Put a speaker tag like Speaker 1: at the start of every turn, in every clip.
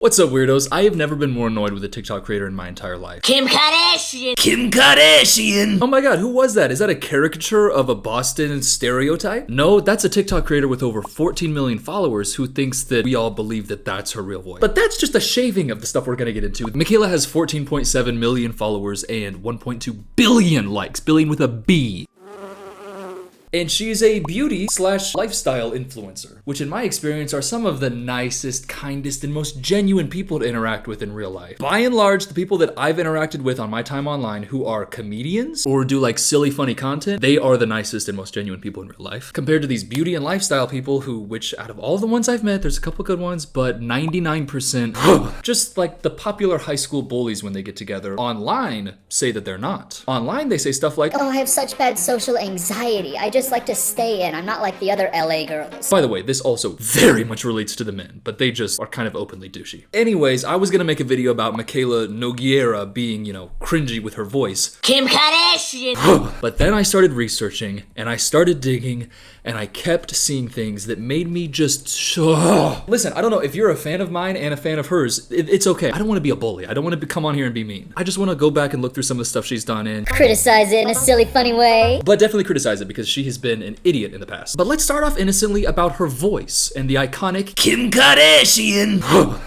Speaker 1: What's up, weirdos? I have never been more annoyed with a TikTok creator in my entire life.
Speaker 2: Kim Kardashian!
Speaker 1: Kim Kardashian! Oh my god, who was that? Is that a caricature of a Boston stereotype? No, that's a TikTok creator with over 14 million followers who thinks that we all believe that that's her real voice. But that's just a shaving of the stuff we're gonna get into. Mikayla has 14.7 million followers and 1.2 billion likes. Billion with a B. And she's a beauty/lifestyle influencer, which in my experience are some of the nicest, kindest, and most genuine people to interact with in real life. By and large, the people that I've interacted with on my time online who are comedians or do like silly, funny content, they are the nicest and most genuine people in real life. Compared to these beauty and lifestyle people who, which out of all the ones I've met, there's a couple good ones, but 99% just like the popular high school bullies when they get together online say that they're not. Online, they say stuff like,
Speaker 3: "Oh, I have such bad social anxiety. I just like to stay in. I'm not like the other LA girls."
Speaker 1: By the way, this also very much relates to the men, but they just are kind of openly douchey. Anyways, I was gonna make a video about Mikayla Nogueira being, you know, cringy with her voice.
Speaker 2: Kim Kardashian!
Speaker 1: But then I started researching, and I started digging, and I kept seeing things that made me just Listen, I don't know, if you're a fan of mine and a fan of hers, it's okay. I don't wanna be a bully. I don't wanna come on here and be mean. I just wanna go back and look through some of the stuff she's done and
Speaker 3: criticize it in a silly, funny way.
Speaker 1: But definitely criticize it because she has been an idiot in the past. But let's start off innocently about her voice and the iconic Kim Kardashian.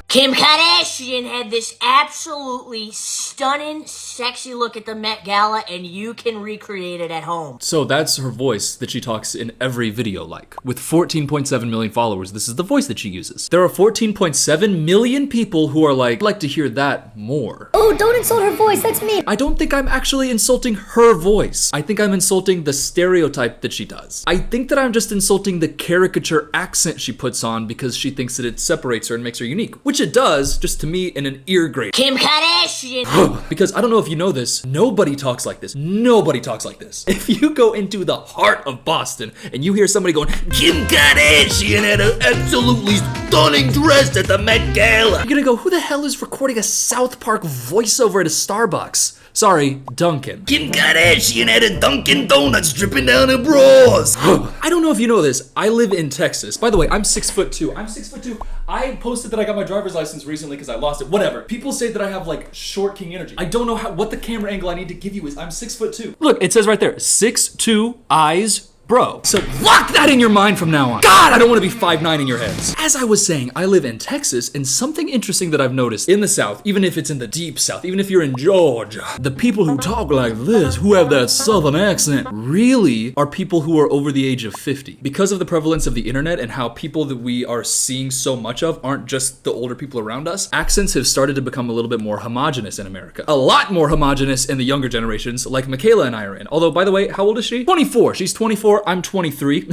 Speaker 2: Kim Kardashian had this absolutely stunning, sexy look at the Met Gala, and you can recreate it at home.
Speaker 1: So that's her voice that she talks in every video like. With 14.7 million followers, this is the voice that she uses. There are 14.7 million people who are like, I'd like to hear that more.
Speaker 3: Oh, don't insult her voice, that's mean.
Speaker 1: I don't think I'm actually insulting her voice. I think I'm insulting the stereotype that she does. I think that I'm just insulting the caricature accent she puts on because she thinks that it separates her and makes her unique, which it does, just to me in an ear grater.
Speaker 2: Kim Kardashian!
Speaker 1: Because I don't know if you know this, nobody talks like this. Nobody talks like this. If you go into the heart of Boston and you hear somebody going, Kim Kardashian had an absolutely stunning dress at the Met Gala, you're gonna go, who the hell is recording a South Park voiceover at a Starbucks? Sorry, Dunkin'. Kim Kardashian had a Dunkin' Donuts dripping down her bras. I don't know if you know this. I live in Texas. By the way, I'm 6'2". I'm 6'2". I posted that I got my driver's license recently because I lost it. Whatever. People say that I have like short king energy. I don't know what the camera angle I need to give you is. I'm 6'2". Look, it says right there, 6'2", eyes, bro. So lock that in your mind from now on. God, I don't want to be 5'9" in your heads. As I was saying, I live in Texas, and something interesting that I've noticed in the South, even if it's in the deep South, even if you're in Georgia, the people who talk like this, who have that Southern accent, really are people who are over the age of 50. Because of the prevalence of the internet and how people that we are seeing so much of aren't just the older people around us, accents have started to become a little bit more homogenous in America. A lot more homogenous in the younger generations, like Mikayla and I are in. Although, by the way, how old is she? 24. She's 24. I'm 23.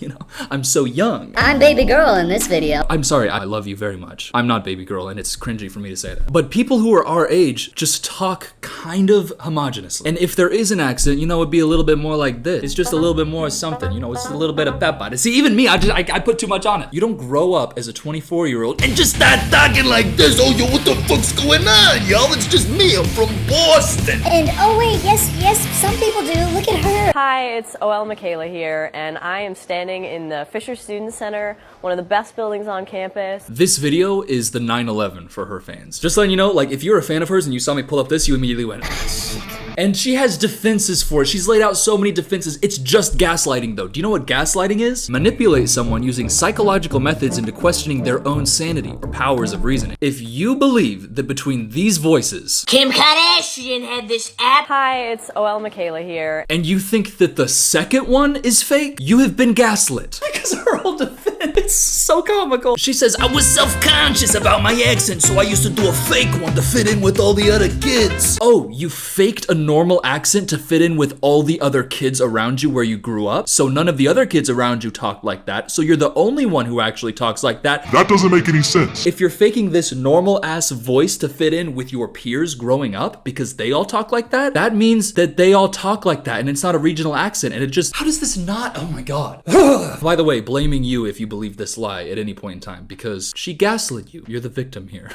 Speaker 1: You know, I'm so young.
Speaker 3: I'm baby girl in this video.
Speaker 1: I'm sorry, I love you very much. I'm not baby girl, and it's cringy for me to say that. But people who are our age just talk kind of homogenously. And if there is an accent, you know, it'd be a little bit more like this. It's just a little bit more something, you know, it's a little bit of pep on it. See, even me, I put too much on it. You don't grow up as a 24-year-old and just start talking like this. Oh, yo, what the fuck's going on, y'all? It's just me, I'm from Boston.
Speaker 3: And oh wait, yes, some people do. Look at her.
Speaker 4: Hi, it's OL Mikayla here, and I am standing in the Fisher Student Center, one of the best buildings on campus.
Speaker 1: This video is the 9/11 for her fans. Just letting you know, like, if you're a fan of hers and you saw me pull up this, you immediately went, and she has defenses for it. She's laid out so many defenses. It's just gaslighting though. Do you know what gaslighting is? Manipulate someone using psychological methods into questioning their own sanity or powers of reasoning. If you believe that between these voices,
Speaker 2: Kim Kardashian had this
Speaker 4: Hi, it's OL Mikayla here.
Speaker 1: And you think that the second one is fake, you have been gaslit. Because her whole defense, it's so comical. She says, I was self-conscious about my accent, so I used to do a fake one to fit in with all the other kids. Oh, you faked a normal accent to fit in with all the other kids around you where you grew up? So none of the other kids around you talk like that, so you're the only one who actually talks like that?
Speaker 5: That doesn't make any sense.
Speaker 1: If you're faking this normal-ass voice to fit in with your peers growing up because they all talk like that, that means that they all talk like that, and it's not a regional accent, and it just, how does this not, oh my god. By the way, blaming you if you believe this lie at any point in time, because she gaslit you. You're the victim here.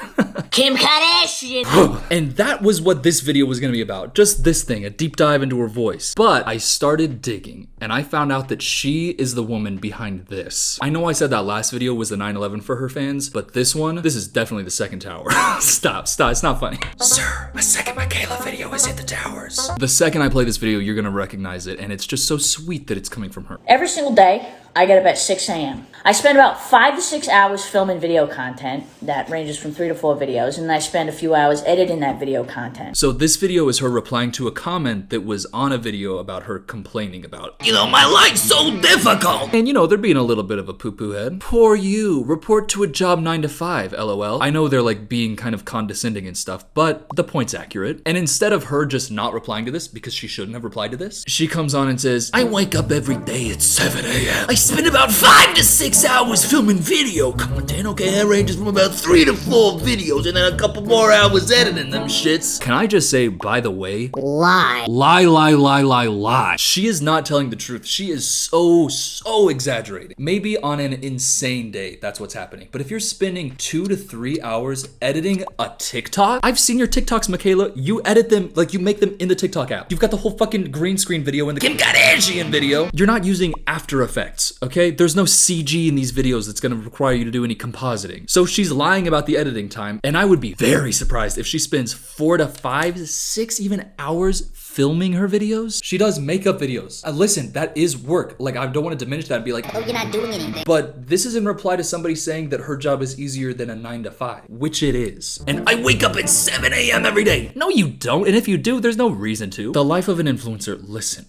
Speaker 2: Kim Kardashian!
Speaker 1: And that was what this video was gonna be about. Just just this thing, a deep dive into her voice. But I started digging, and I found out that she is the woman behind this. I know I said that last video was the 9/11 for her fans, but this one, this is definitely the second tower. Stop, it's not funny. Sir, a second Mikayla video has hit the towers. The second I play this video, you're gonna recognize it, and it's just so sweet that it's coming from her.
Speaker 2: Every single day, I get up at 6 a.m. I spend about 5 to 6 hours filming video content that ranges from 3 to 4 videos, and then I spend a few hours editing that video content.
Speaker 1: So this video is her replying to a comment that was on a video about her complaining about, you know, my life's so difficult. And you know, they're being a little bit of a poo-poo head. Poor you, report to a job 9 to 5, LOL. I know they're like being kind of condescending and stuff, but the point's accurate. And instead of her just not replying to this, because she shouldn't have replied to this, she comes on and says, I wake up every day at 7 a.m. I spend about 5 to 6 hours filming video content. Okay, that ranges from about 3 to 4 videos and then a couple more hours editing them shits. Can I just say, by the way,
Speaker 3: Lie.
Speaker 1: Lie. She is not telling the truth. She is so exaggerating. Maybe on an insane day, that's what's happening. But if you're spending 2 to 3 hours editing a TikTok, I've seen your TikToks, Mikayla. You edit them, like you make them in the TikTok app. You've got the whole fucking green screen video and the Kim Kardashian video. You're not using After Effects, okay? There's no CG in these videos that's gonna require you to do any compositing. So she's lying about the editing time, and I would be very surprised if she spends 4 to 5, 6 even hours filming her videos. She does makeup videos. Listen, that is work. Like, I don't want to diminish that and be like,
Speaker 3: Oh, you're not doing anything.
Speaker 1: but this is in reply to somebody saying that her job is easier than a 9 to 5, which it is. And I wake up at 7 a.m. every day. No, you don't. And if you do, there's no reason to. The life of an influencer, listen.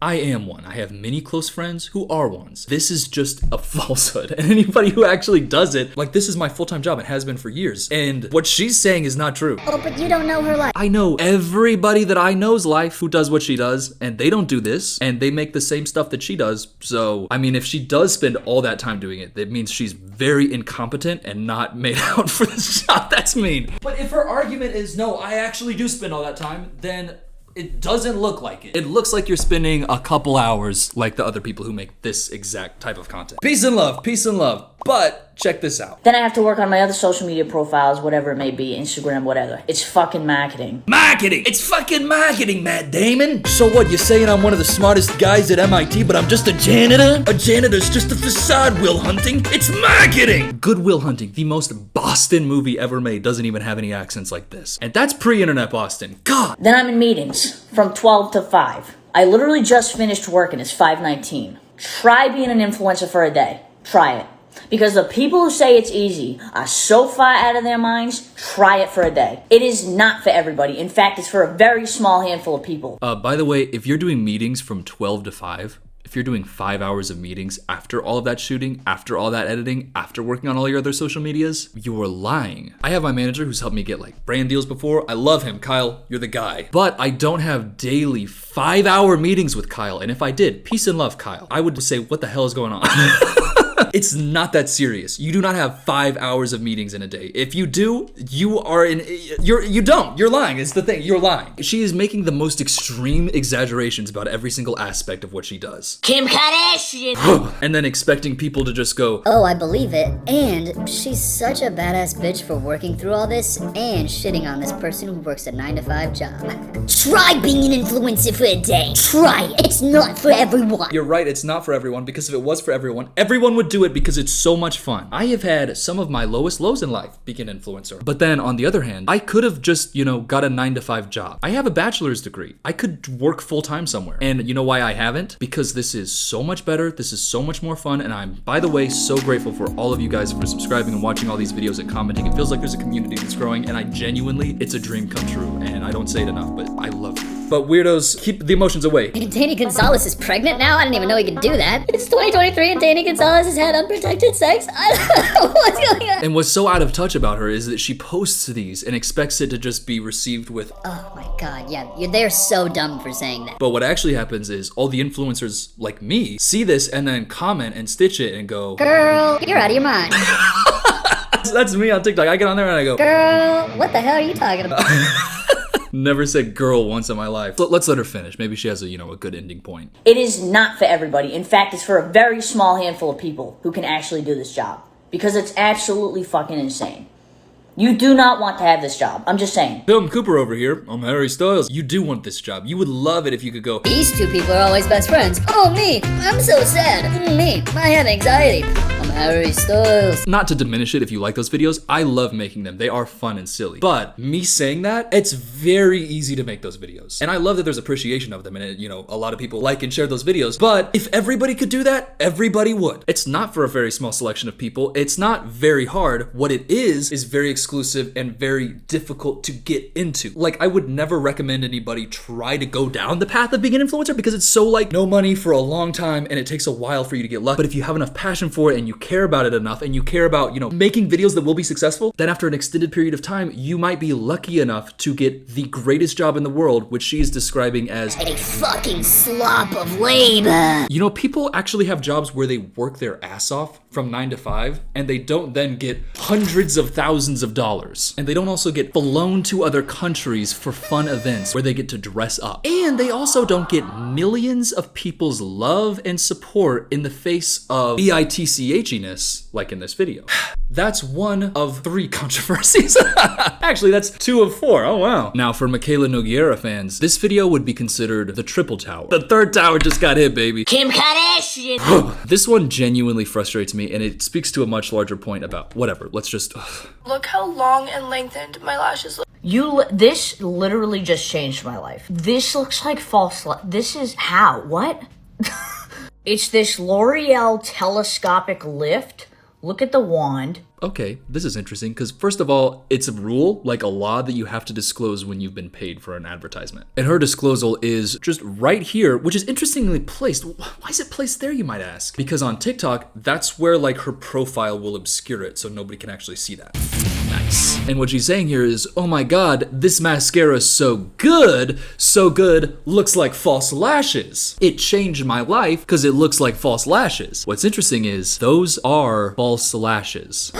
Speaker 1: I am one. I have many close friends who are ones. This is just a falsehood. And anybody who actually does it, like, this is my full-time job. It has been for years. And what she's saying is not true.
Speaker 3: Oh, but you don't know her life.
Speaker 1: I know everybody that I know's life who does what she does, and they don't do this, and they make the same stuff that she does. So, I mean, if she does spend all that time doing it, that means she's very incompetent and not made out for this job. That's mean. But if her argument is, no, I actually do spend all that time, then it doesn't look like it. It looks like you're spending a couple hours like the other people who make this exact type of content. Peace and love. But check this out.
Speaker 2: Then I have to work on my other social media profiles, whatever it may be, Instagram, whatever. It's fucking marketing.
Speaker 1: Marketing! It's fucking marketing, Matt Damon! So what, you're saying I'm one of the smartest guys at MIT, but I'm just a janitor? A janitor's just a facade, Will Hunting. It's marketing! Good Will Hunting, the most Boston movie ever made, doesn't even have any accents like this. And that's pre-internet Boston. God!
Speaker 2: Then I'm in meetings from 12 to 5. I literally just finished working. It's 5:19. Try being an influencer for a day. Try it. Because the people who say it's easy are so far out of their minds, try it for a day. It is not for everybody. In fact, it's for a very small handful of people.
Speaker 1: By the way, if you're doing meetings from 12 to 5, if you're doing 5 hours of meetings after all of that shooting, after all that editing, after working on all your other social medias, you are lying. I have my manager who's helped me get like brand deals before. I love him, Kyle, you're the guy. But I don't have daily 5-hour meetings with Kyle. And if I did, peace and love, Kyle, I would say, what the hell is going on? It's not that serious. You do not have 5 hours of meetings in a day. If you do, you don't. You're lying. It's the thing. You're lying. She is making the most extreme exaggerations about every single aspect of what she does.
Speaker 2: Kim Kardashian!
Speaker 1: And then expecting people to just go,
Speaker 3: Oh, I believe it. And she's such a badass bitch for working through all this and shitting on this person who works a 9 to 5 job. Try being an influencer for a day. Try it. It's not for everyone.
Speaker 1: You're right, it's not for everyone, because if it was for everyone would do it because it's so much fun. I have had some of my lowest lows in life being an influencer. But then on the other hand, I could have just, got a 9 to 5 job. I have a bachelor's degree. I could work full time somewhere. And you know why I haven't? Because this is so much better. This is so much more fun. And I'm, by the way, so grateful for all of you guys for subscribing and watching all these videos and commenting. It feels like there's a community that's growing, and I genuinely, it's a dream come true. And I don't say it enough, but I love you. But weirdos, keep the emotions away.
Speaker 3: And Danny Gonzalez is pregnant now? I didn't even know he could do that. It's 2023 and Danny Gonzalez has had unprotected sex? I don't know what's going on.
Speaker 1: And what's so out of touch about her is that she posts these and expects it to just be received with,
Speaker 3: Oh my god, yeah, they're so dumb for saying that.
Speaker 1: but what actually happens is all the influencers like me see this and then comment and stitch it and go,
Speaker 3: Girl, you're out of your mind.
Speaker 1: that's me on TikTok. I get on there and I go,
Speaker 3: Girl, what the hell are you talking about?
Speaker 1: never said girl once in my life. Let's let her finish. Maybe she has a good ending point.
Speaker 2: It is not for everybody. In fact, it's for a very small handful of people who can actually do this job. Because it's absolutely fucking insane. You do not want to have this job. I'm just saying.
Speaker 1: Film Cooper over here. I'm Harry Styles. You do want this job. You would love it if you could go,
Speaker 3: These two people are always best friends. Oh, me, I'm so sad. Me, I have anxiety. I'm Harry Styles.
Speaker 1: not to diminish it if you like those videos. I love making them. They are fun and silly. But me saying that, it's very easy to make those videos. And I love that there's appreciation of them. And, a lot of people like and share those videos. But if everybody could do that, everybody would. It's not for a very small selection of people. It's not very hard. What it is very exclusive and very difficult to get into. Like, I would never recommend anybody try to go down the path of being an influencer because it's so like no money for a long time and it takes a while for you to get lucky. But if you have enough passion for it and you care about it enough and you care about, making videos that will be successful, then after an extended period of time, you might be lucky enough to get the greatest job in the world, which she is describing as
Speaker 3: A fucking slop of labor.
Speaker 1: People actually have jobs where they work their ass off from 9 to 5 and they don't then get hundreds of thousands of dollars. And they don't also get flown to other countries for fun events where they get to dress up. And they also don't get millions of people's love and support in the face of bitchiness like in this video. That's one of 3 controversies. Actually, that's 2 of 4. Oh, wow. Now, for Mikayla Nogueira fans, this video would be considered the triple tower. The 3rd tower just got hit, baby.
Speaker 2: Kim Kardashian.
Speaker 1: This one genuinely frustrates me, and it speaks to a much larger point about whatever. Let's just...
Speaker 5: Look how long and lengthened my lashes look.
Speaker 2: This literally just changed my life. This looks like false. This is how? What? It's this L'Oreal telescopic lift. Look at the wand.
Speaker 1: Okay, this is interesting because first of all, it's a rule, like a law that you have to disclose when you've been paid for an advertisement. And her disclosal is just right here, which is interestingly placed. Why is it placed there, you might ask? Because on TikTok, that's where like her profile will obscure it so nobody can actually see that. Nice. And what she's saying here is, oh my god, this mascara is so good, looks like false lashes. It changed my life because it looks like false lashes. What's interesting is those are false lashes.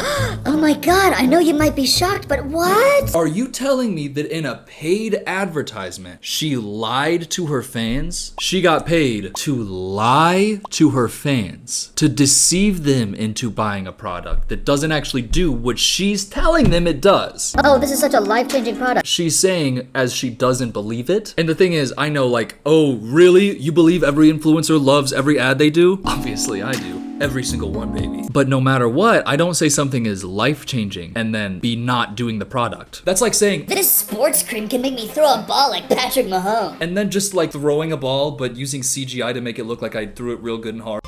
Speaker 3: Oh my god, I know you might be shocked, but what?
Speaker 1: Are you telling me that in a paid advertisement, she lied to her fans? She got paid to lie to her fans, to deceive them into buying a product that doesn't actually do what she's telling them it does.
Speaker 3: Oh, this is such a life-changing product.
Speaker 1: She's saying as she doesn't believe it. And the thing is, I know like, oh, really? You believe every influencer loves every ad they do? Obviously I do. Every single one, baby. But no matter what, I don't say something is life-changing and then be not doing the product. That's like saying,
Speaker 3: This sports cream can make me throw a ball like Patrick Mahomes.
Speaker 1: and then just like throwing a ball, but using CGI to make it look like I threw it real good and hard.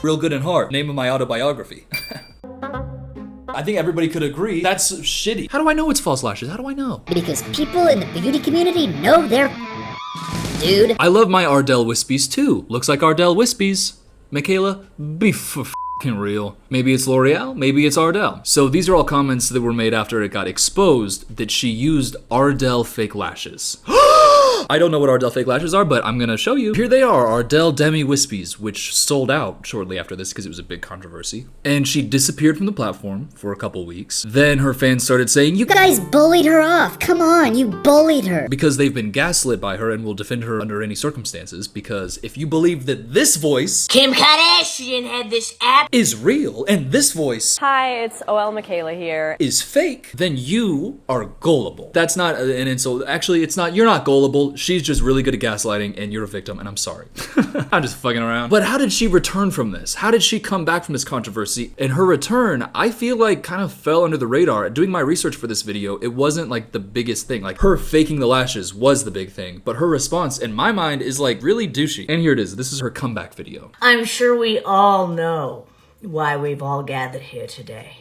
Speaker 1: Real good and hard. Name of my autobiography. I think everybody could agree that's shitty. How do I know it's false lashes? How do I know?
Speaker 3: Because people in the beauty community know their dude.
Speaker 1: I love my Ardell Wispies too. Looks like Ardell Wispies. Mikayla, be f***ing real. Maybe it's L'Oreal, maybe it's Ardell. So these are all comments that were made after it got exposed that she used Ardell fake lashes. I don't know what Ardell fake lashes are, but I'm gonna show you. Here they are, Ardell Demi Wispies, which sold out shortly after this because it was a big controversy. And she disappeared from the platform for a couple weeks. Then her fans started saying, you
Speaker 3: guys bullied her off. Come on, you bullied her.
Speaker 1: because they've been gaslit by her and will defend her under any circumstances. Because if you believe that this voice
Speaker 2: Kim Kardashian had this app.
Speaker 1: is real and this voice
Speaker 4: Hi, it's OL Mikayla here.
Speaker 1: is fake, then you are gullible. That's not an insult. Actually, it's not. You're not gullible. She's just really good at gaslighting and you're a victim and I'm sorry. I'm just fucking around. But how did she return from this? How did she come back from this controversy? And her return, I feel like kind of fell under the radar. Doing my research for this video, it wasn't like the biggest thing. Like her faking the lashes was the big thing, but her response in my mind is like really douchey. And here it is. This is her comeback video.
Speaker 2: I'm sure we all know why we've all gathered here today.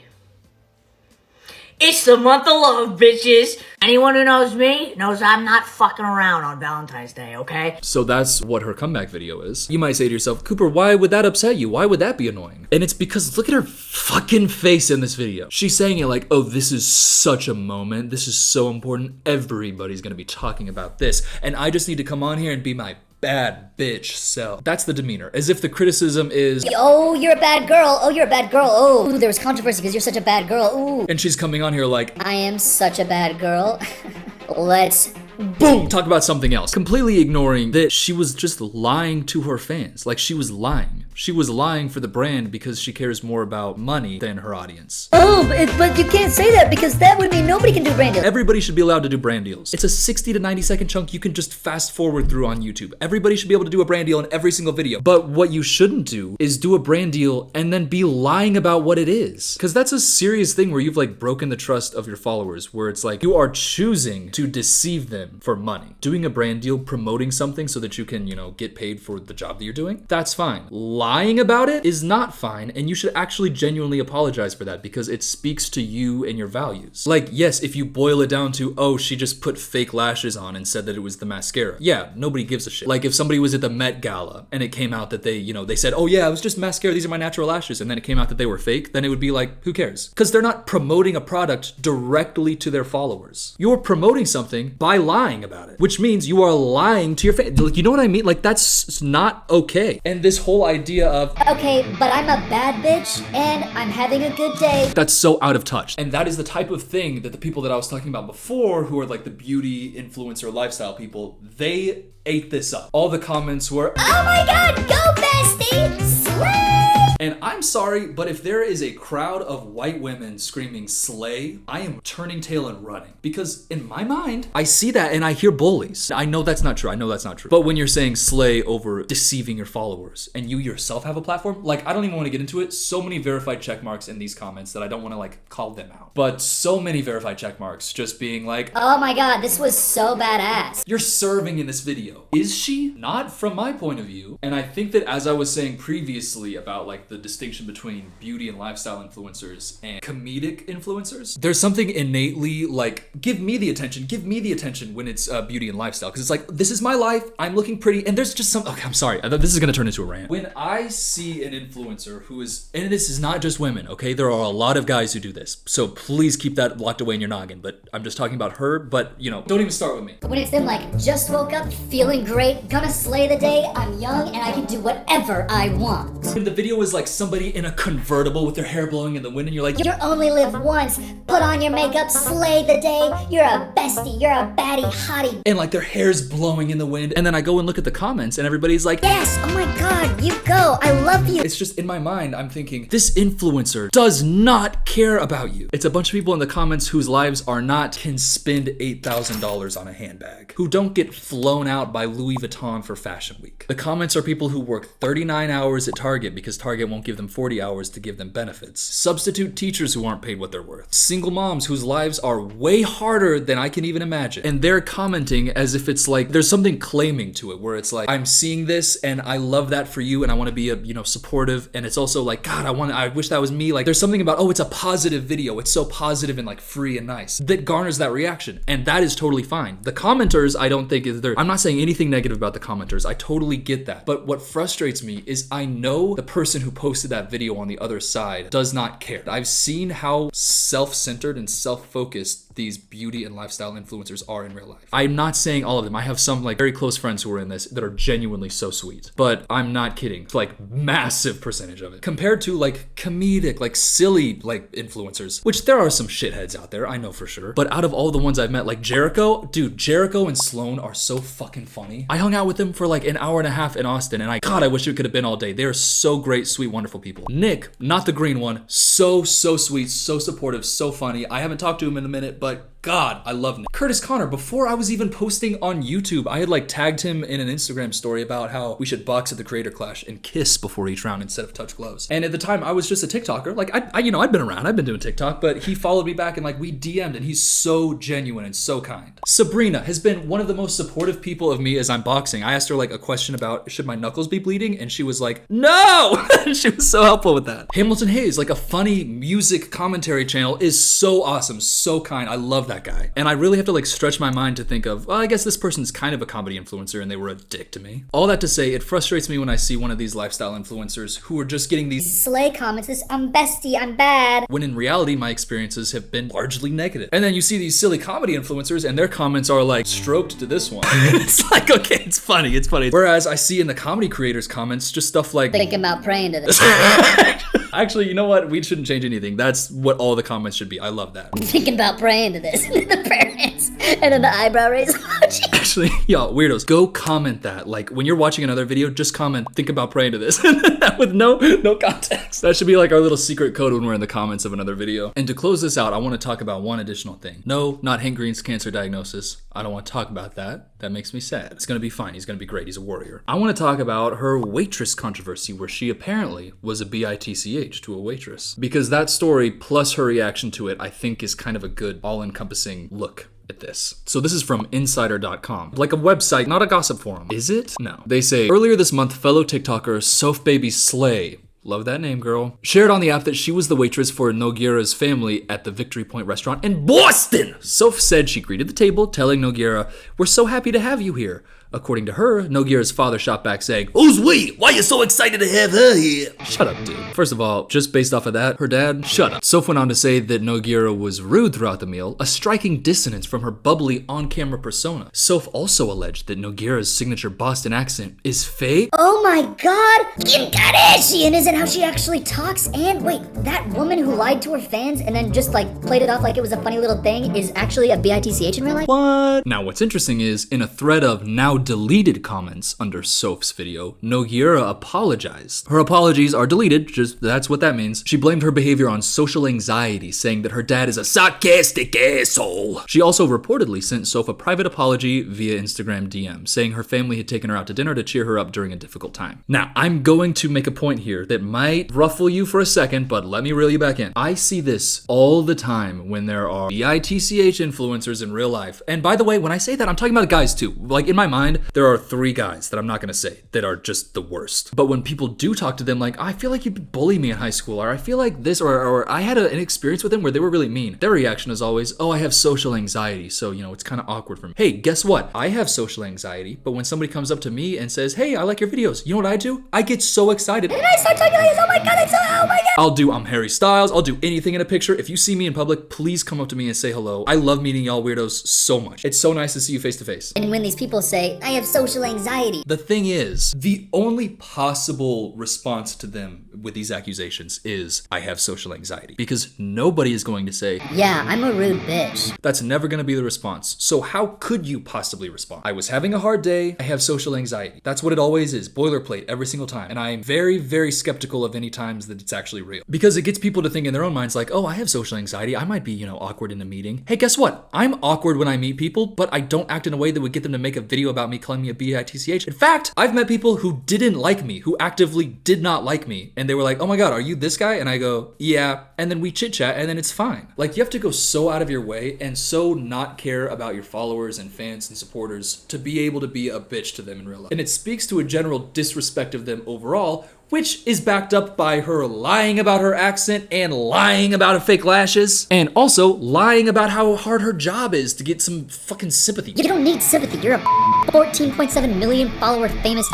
Speaker 2: It's the month of love, bitches. Anyone who knows me knows I'm not fucking around on Valentine's Day, okay?
Speaker 1: So that's what her comeback video is. You might say to yourself, Cooper, why would that upset you? Why would that be annoying? And it's because look at her fucking face in this video. She's saying it like, oh, this is such a moment. This is so important. Everybody's gonna be talking about this. And I just need to come on here and be my bad bitch self. That's the demeanor. As if the criticism is,
Speaker 3: Oh, you're a bad girl. Oh, you're a bad girl. Oh, ooh, there was controversy because you're such a bad girl. Ooh.
Speaker 1: and she's coming on here like,
Speaker 3: I am such a bad girl. Let's
Speaker 1: boom, talk about something else. Completely ignoring that she was just lying to her fans. Like she was lying. She was lying for the brand because she cares more about money than her audience.
Speaker 3: Oh, but you can't say that because that would mean nobody can do brand deals.
Speaker 1: Everybody should be allowed to do brand deals. It's a 60 to 90 second chunk you can just fast forward through on YouTube. Everybody should be able to do a brand deal in every single video. But what you shouldn't do is do a brand deal and then be lying about what it is. Because that's a serious thing where you've like broken the trust of your followers, where it's like you are choosing to deceive them for money. Doing a brand deal, promoting something so that you can, get paid for the job that you're doing, that's fine. Lying about it is not fine, and you should actually genuinely apologize for that because it speaks to you and your values. Like, yes, if you boil it down to, oh, she just put fake lashes on and said that it was the mascara. Yeah, nobody gives a shit. Like if somebody was at the Met Gala and it came out that they said, oh yeah, it was just mascara, these are my natural lashes, and then it came out that they were fake, then it would be like, who cares? Because they're not promoting a product directly to their followers. You're promoting something by lying about it, which means you are lying to your fans. You know what I mean? Like that's not okay. And this whole idea of,
Speaker 3: okay, but I'm a bad bitch and I'm having a good day.
Speaker 1: That's so out of touch. And that is the type of thing that the people that I was talking about before, who are like the beauty influencer lifestyle people, they ate this up. All the comments were,
Speaker 3: oh my god, go bestie, slay!
Speaker 1: And I'm sorry, but if there is a crowd of white women screaming slay, I am turning tail and running. Because in my mind, I see that and I hear bullies. I know that's not true. But when you're saying slay over deceiving your followers and you yourself have a platform, like I don't even want to get into it. So many verified check marks in these comments that I don't want to like call them out. But so many verified check marks just being like,
Speaker 3: oh my god, this was so badass.
Speaker 1: You're serving in this video. Is she? Not from my point of view. And I think that as I was saying previously about like the distinction between beauty and lifestyle influencers and comedic influencers, there's something innately like, give me the attention when it's beauty and lifestyle. Because it's like, this is my life, I'm looking pretty, and there's just some, okay, I'm sorry, this is gonna turn into a rant. When I see an influencer who is, and this is not just women, okay? There are a lot of guys who do this. So please keep that locked away in your noggin, but I'm just talking about her, but don't even start with me.
Speaker 3: When it's them like, just woke up, feeling great, gonna slay the day, I'm young and I can do whatever I want.
Speaker 1: When the video is like somebody in a convertible with their hair blowing in the wind and you're like,
Speaker 3: you only live once, put on your makeup, slay the day, you're a bestie, you're a baddie, hottie.
Speaker 1: And like their hair's blowing in the wind, and then I go and look at the comments and everybody's like,
Speaker 3: yes, oh my god, you go, I love you.
Speaker 1: It's just in my mind, I'm thinking, this influencer does not care about you. It's a bunch of people in the comments whose lives are not, can spend $8,000 on a handbag, who don't get flown out by Louis Vuitton for Fashion Week. The comments are people who work 39 hours at Target because Target won't give them 40 hours to give them benefits. Substitute teachers who aren't paid what they're worth. Single moms whose lives are way harder than I can even imagine. And they're commenting as if it's like, there's something claiming to it, where it's like, I'm seeing this and I love that for you and I want to be supportive. And it's also like, God, I wish that was me. Like there's something about, oh, it's a positive video. It's so positive and like free and nice that garners that reaction. And that is totally fine. The commenters, I don't think I'm not saying anything negative about the commenters. I totally get that. But what frustrates me is I know the person who posted that video on the other side does not care. I've seen how self-centered and self-focused these beauty and lifestyle influencers are in real life. I'm not saying all of them. I have some like very close friends who are in this that are genuinely so sweet, but I'm not kidding. It's like massive percentage of it compared to like comedic, like silly, like influencers, which there are some shitheads out there, I know for sure. But out of all the ones I've met, like Jericho and Sloan are so fucking funny. I hung out with them for like an hour and a half in Austin, and God, I wish it could have been all day. They are so great, sweet, wonderful people. Nick, not the green one, so sweet, so supportive, so funny. I haven't talked to him in a minute, but God, I love Nick. Curtis Connor, before I was even posting on YouTube, I had like tagged him in an Instagram story about how we should box at the Creator Clash and kiss before each round instead of touch gloves. And at the time I was just a TikToker. Like I'd been around, I've been doing TikTok, but he followed me back and like we DM'd, and he's so genuine and so kind. Sabrina has been one of the most supportive people of me as I'm boxing. I asked her like a question about should my knuckles be bleeding, and she was like, no! She was so helpful with that. Hamilton Hayes, like a funny music commentary channel, is so awesome, so kind. I love that guy. And I really have to like stretch my mind to think of, well, I guess this person's kind of a comedy influencer and they were a dick to me. All that to say, it frustrates me when I see one of these lifestyle influencers who are just getting these
Speaker 3: slay comments, this I'm bestie, I'm bad,
Speaker 1: when in reality my experiences have been largely negative. And then you see these silly comedy influencers and their comments are like stroked to this one. It's like, okay, it's funny. Whereas I see in the comedy creators comments just stuff like
Speaker 3: thinking about praying to this.
Speaker 1: Actually, you know what? We shouldn't change anything. That's what all the comments should be. I love that.
Speaker 3: Thinking about praying to this. The prayer hands and then the eyebrow raise emoji.
Speaker 1: Actually, y'all, weirdos, go comment that. Like, when you're watching another video, just comment, think about praying to this. With no context. That should be like our little secret code when we're in the comments of another video. And to close this out, I want to talk about one additional thing. No, not Hank Green's cancer diagnosis. I don't want to talk about that. That makes me sad. It's gonna be fine. He's gonna be great. He's a warrior. I want to talk about her waitress controversy where she apparently was a bitch to a waitress. Because that story plus her reaction to it, I think is kind of a good all-encompassing look at this. So this is from insider.com, like a website, not a gossip forum. Is it? No. They say, earlier this month, fellow TikToker Soph Baby Slay, love that name, girl, shared on the app that she was the waitress for Nogueira's family at the Victory Point restaurant in Boston. Soph said she greeted the table, telling Nogueira, "We're so happy to have you here." According to her, Nogueira's father shot back saying, "Who's we? Why you so excited to have her here?" Shut up, dude. First of all, just based off of that, her dad, shut up. Soph went on to say that Nogueira was rude throughout the meal, a striking dissonance from her bubbly on-camera persona. Soph also alleged that Nogueira's signature Boston accent is fake.
Speaker 3: Oh my god! Kim Kardashian isn't how she actually talks. And wait, that woman who lied to her fans and then just like played it off like it was a funny little thing is actually a bitch in real life?
Speaker 1: What? Now what's interesting is, in a thread of now deleted comments under Soph's video, Nogueira apologized. Her apologies are deleted, just that's what that means. She blamed her behavior on social anxiety, saying that her dad is a sarcastic asshole. She also reportedly sent Soph a private apology via Instagram DM, saying her family had taken her out to dinner to cheer her up during a difficult time. Now, I'm going to make a point here that might ruffle you for a second, but let me reel you back in. I see this all the time when there are bitch influencers in real life. And by the way, when I say that, I'm talking about guys too. Like, in my mind, there are 3 guys that I'm not gonna say that are just the worst. But when people do talk to them like, I feel like you bullied me in high school, or I feel like this, or I had an experience with them where they were really mean, their reaction is always, oh, I have social anxiety, so, you know, it's kind of awkward for me. Hey, guess what? I have social anxiety, but when somebody comes up to me and says, hey, I like your videos, you know what I do? I get so excited.
Speaker 3: And I start talking like this, oh my god, oh my god!
Speaker 1: I'm Harry Styles, I'll do anything in a picture. If you see me in public, please come up to me and say hello. I love meeting y'all weirdos so much. It's so nice to see you face to face.
Speaker 3: And when these people say, I have social anxiety.
Speaker 1: The thing is, the only possible response to them with these accusations is, I have social anxiety. Because nobody is going to say,
Speaker 3: yeah, I'm a rude bitch.
Speaker 1: That's never going to be the response. So how could you possibly respond? I was having a hard day, I have social anxiety. That's what it always is, boilerplate every single time. And I'm very, very skeptical of any times that it's actually real. Because it gets people to think in their own minds like, oh, I have social anxiety, I might be, you know, awkward in a meeting. Hey, guess what? I'm awkward when I meet people, but I don't act in a way that would get them to make a video about me calling me a bitch. In fact, I've met people who didn't like me, who actively did not like me, and they were like, oh my god, are you this guy? And I go, yeah, and then we chit chat, and then it's fine. Like, you have to go so out of your way and so not care about your followers and fans and supporters to be able to be a bitch to them in real life. And it speaks to a general disrespect of them overall, which is backed up by her lying about her accent and lying about her fake lashes, and also lying about how hard her job is to get some fucking sympathy.
Speaker 3: You don't need sympathy, you're a 14.7 million follower famous.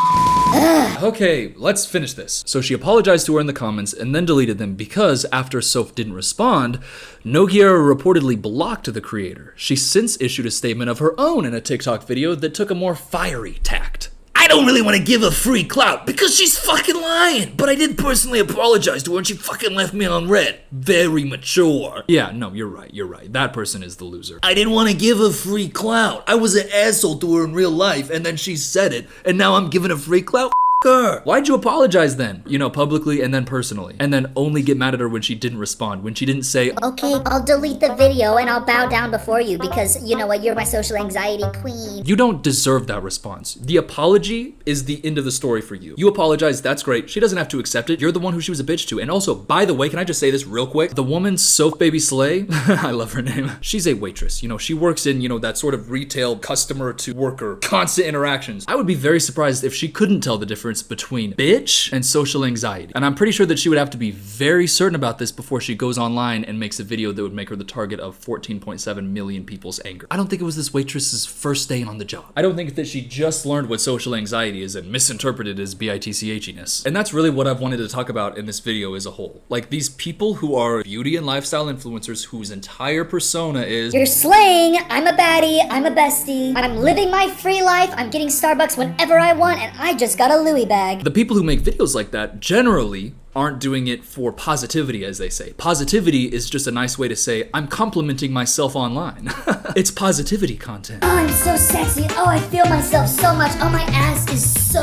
Speaker 1: Okay, let's finish this. So she apologized to her in the comments and then deleted them because after Soph didn't respond, Nogueira reportedly blocked the creator. She since issued a statement of her own in a TikTok video that took a more fiery tact. I don't really want to give her free clout because she's fucking lying, but I did personally apologize to her and she fucking left me on red. Very mature. Yeah, no, you're right. That person is the loser. I didn't want to give her free clout. I was an asshole to her in real life and then she said it and now I'm giving her free clout? Her. Why'd you apologize then? You know, publicly and then personally. And then only get mad at her when she didn't respond, when she didn't say,
Speaker 3: okay, I'll delete the video and I'll bow down before you because, you know what, you're my social anxiety queen.
Speaker 1: You don't deserve that response. The apology is the end of the story for you. You apologize, that's great. She doesn't have to accept it. You're the one who she was a bitch to. And also, by the way, can I just say this real quick? The woman, Soph Baby Slay, I love her name. She's a waitress. You know, she works in, you know, that sort of retail customer to worker, constant interactions. I would be very surprised if she couldn't tell the difference between bitch and social anxiety. And I'm pretty sure that she would have to be very certain about this before she goes online and makes a video that would make her the target of 14.7 million people's anger. I don't think it was this waitress's first day on the job. I don't think that she just learned what social anxiety is and misinterpreted as bitchiness. And that's really what I've wanted to talk about in this video as a whole. Like, these people who are beauty and lifestyle influencers whose entire persona is,
Speaker 3: you're slaying, I'm a baddie, I'm a bestie, I'm living my free life, I'm getting Starbucks whenever I want, and I just got a Louis bag.
Speaker 1: the people who make videos like that generally aren't doing it for positivity, as they say. Positivity is just a nice way to say, I'm complimenting myself online. It's positivity content.
Speaker 3: Oh, I'm so sexy. Oh, I feel myself so much. Oh, my ass is so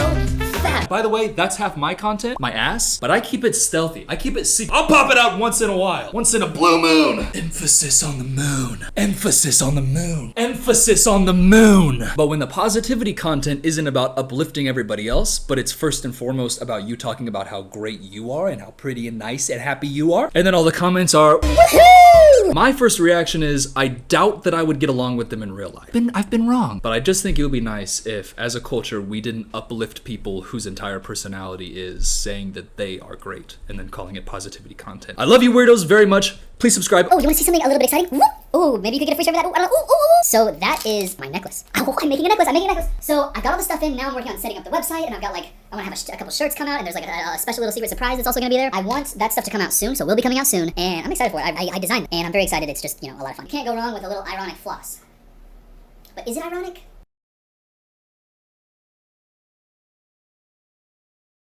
Speaker 3: fat.
Speaker 1: By the way, that's half my content, my ass, but I keep it stealthy. I keep it secret. I'll pop it out once in a while. Once in a blue moon. Emphasis on the moon. Emphasis on the moon. Emphasis on the moon. But when the positivity content isn't about uplifting everybody else, but it's first and foremost about you talking about how great you are and how pretty and nice and happy you are, and then all the comments are, woohoo! My first reaction is, I doubt that I would get along with them in real life. I've been wrong. But I just think it would be nice if, as a culture, we didn't uplift people whose entire personality is saying that they are great and then calling it positivity content. I love you weirdos very much. Please subscribe.
Speaker 3: Oh, you want to see something a little bit exciting? Oh, maybe you could get a free shirt for that. Ooh, I don't know. Ooh. So that is my necklace. Oh, I'm making a necklace. So I got all the stuff in. Now I'm working on setting up the website, and I've got I want to have a couple shirts come out, and there's like a special little secret surprise that's also going to be there. I want that stuff to come out soon, so it will be coming out soon, and I'm excited for it. I designed it, and I'm very excited. It's just, a lot of fun. Can't go wrong with a little ironic floss. But is it ironic?